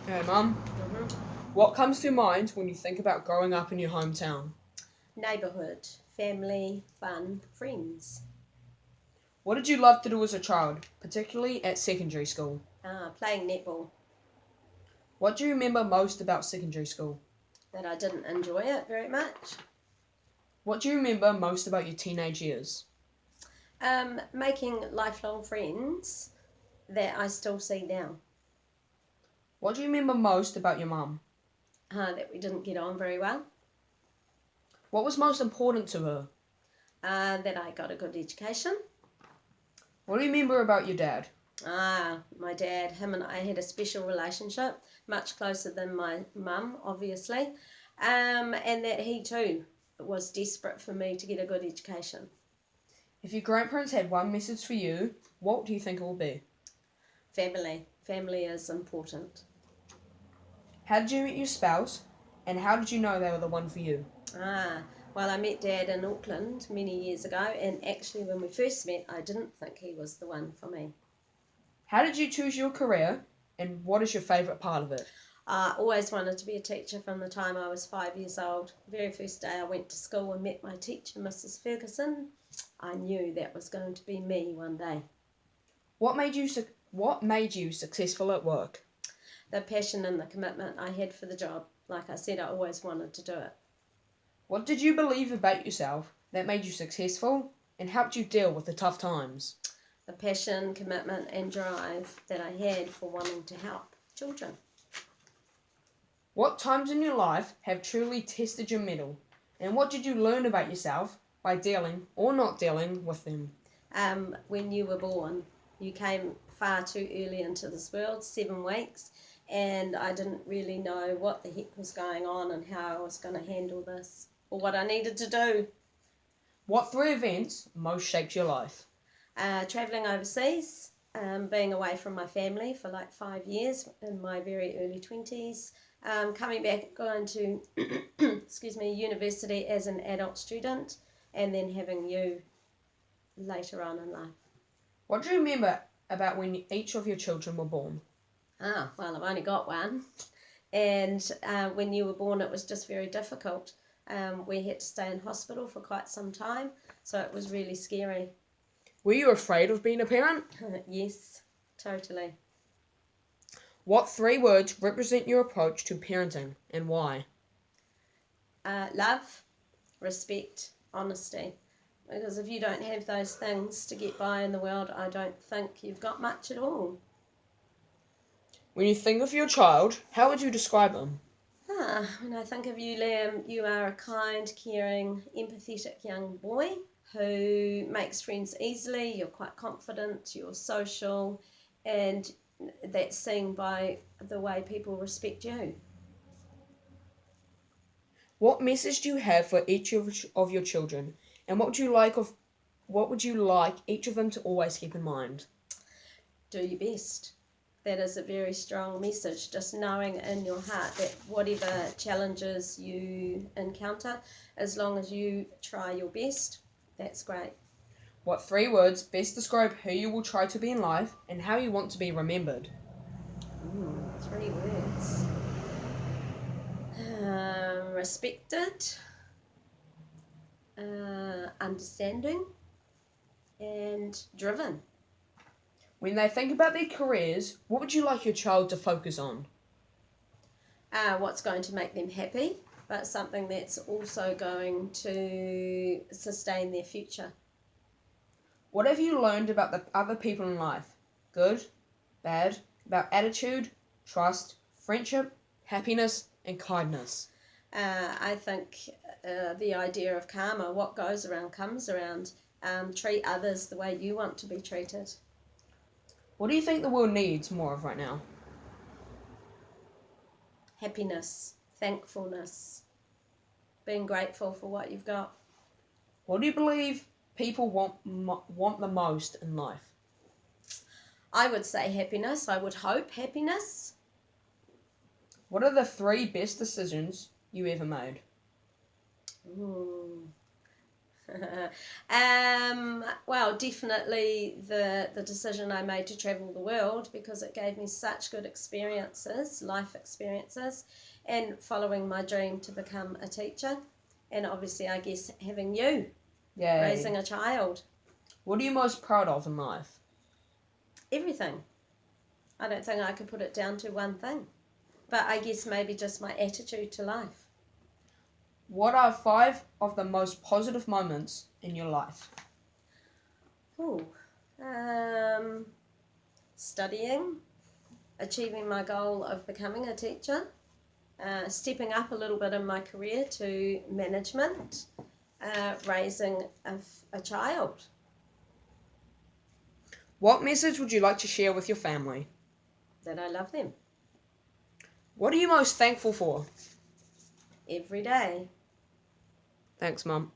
Hey, Mum. What comes to mind when you think about growing up in your hometown? Neighbourhood, family, fun, friends. What did you love to do as a child, particularly at secondary school? Playing netball, What do you remember most about secondary school? that I didn't enjoy it very much. What do you remember most about your teenage years? Making lifelong friends that I still see now, What do you remember most about your mum? that we didn't get on very well, What was most important to her? that I got a good education. What do you remember about your dad? My dad, him and I had a special relationship, much closer than my mum, obviously, and that he too was desperate for me to get a good education. If your grandparents had one message for you, what do you think it will be? Family is important. How did you meet your spouse, and how did you know they were the one for you? Ah, well, I met Dad in Auckland many years ago, and actually, when we first met, I didn't think he was the one for me. How did you choose your career, and what is your favourite part of it? I always wanted to be a teacher from the time I was 5 years old. The very first day I went to school and met my teacher, Mrs. Ferguson, I knew that was going to be me one day. What made you successful at work? The passion and the commitment I had for the job. Like I said, I always wanted to do it. What did you believe about yourself that made you successful and helped you deal with the tough times? The passion, commitment, and drive that I had for wanting to help children. What times in your life have truly tested your mettle? And what did you learn about yourself by dealing or not dealing with them? When you were born. You came far too early into this world, 7 weeks, and I didn't really know what the heck was going on and how I was going to handle this or what I needed to do. What three events most shaped your life? Travelling overseas, being away from my family for like 5 years in my very early 20s, coming back, going to excuse me, university as an adult student, and then having you later on in life. What do you remember about when each of your children were born? Well, I've only got one. And when you were born, it was just very difficult. We had to stay in hospital for quite some time, so it was really scary. Were you afraid of being a parent? Yes, totally. What three words represent your approach to parenting and why? Love, respect, honesty. Because if you don't have those things to get by in the world, I don't think you've got much at all. When you think of your child, how would you describe them? When I think of you, Liam, you are a kind, caring, empathetic young boy who makes friends easily. You're quite confident, you're social, and that's seen by the way people respect you. What message do you have for each of your children, and what would you like each of them to always keep in mind? Do your best. That is a very strong message, just knowing in your heart that whatever challenges you encounter, as long as you try your best, that's great. What three words best describe who you will try to be in life and how you want to be remembered? 3 words. Respected, understanding, and driven. When they think about their careers, what would you like your child to focus on? What's going to make them happy, but something that's also going to sustain their future. What have you learned about the other people in life? Good, bad, about attitude, trust, friendship, happiness, and kindness. I think the idea of karma, what goes around comes around. Treat others the way you want to be treated. What do you think the world needs more of right now? Happiness, thankfulness, being grateful for what you've got. What do you believe people want the most in life? I would say happiness. I would hope happiness. What are the three best decisions you ever made? Ooh. Well, definitely the decision I made to travel the world, because it gave me such good experiences, life experiences, and following my dream to become a teacher. And obviously, I guess having you, Yay. raising a child, What are you most proud of in life? everything. I don't think I could put it down to one thing, but I guess maybe just my attitude to life. What are 5 of the most positive moments in your life? Ooh. Studying, achieving my goal of becoming a teacher, stepping up a little bit in my career to management, raising a child. What message would you like to share with your family? That I love them What are you most thankful for? every day. Thanks, Mum.